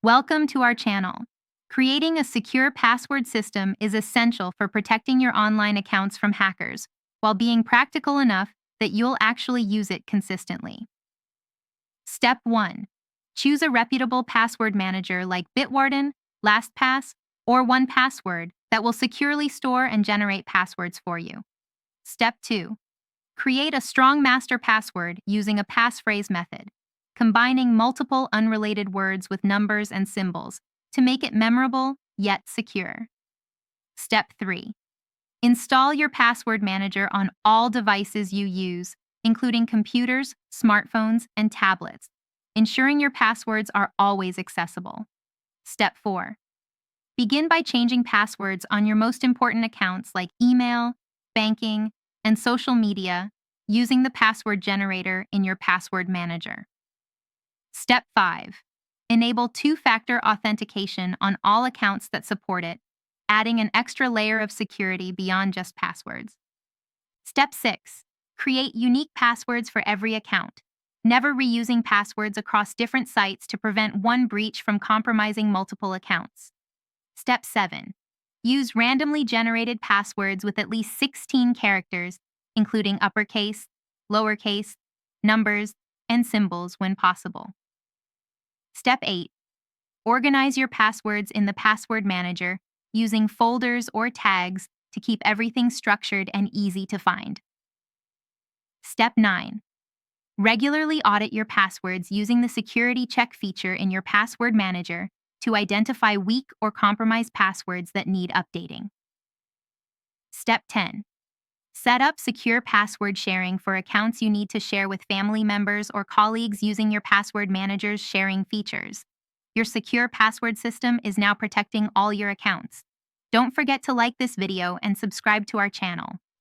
Welcome to our channel. Creating a secure password system is essential for protecting your online accounts from hackers, while being practical enough that you'll actually use it consistently. Step 1. Choose a reputable password manager like Bitwarden, LastPass, or 1Password that will securely store and generate passwords for you. Step 2. Create a strong master password using a passphrase method, combining multiple unrelated words with numbers and symbols to make it memorable yet secure. Step 3. Install your password manager on all devices you use, including computers, smartphones, and tablets, ensuring your passwords are always accessible. Step 4. Begin by changing passwords on your most important accounts like email, banking, and social media using the password generator in your password manager. Step 5. Enable two-factor authentication on all accounts that support it, adding an extra layer of security beyond just passwords. Step 6. Create unique passwords for every account, never reusing passwords across different sites to prevent one breach from compromising multiple accounts. Step 7. Use randomly generated passwords with at least 16 characters, including uppercase, lowercase, numbers, and symbols when possible. Step 8. Organize your passwords in the password manager using folders or tags to keep everything structured and easy to find. Step 9. Regularly audit your passwords using the security check feature in your password manager to identify weak or compromised passwords that need updating. Step 10. Set up secure password sharing for accounts you need to share with family members or colleagues using your password manager's sharing features. Your secure password system is now protecting all your accounts. Don't forget to like this video and subscribe to our channel.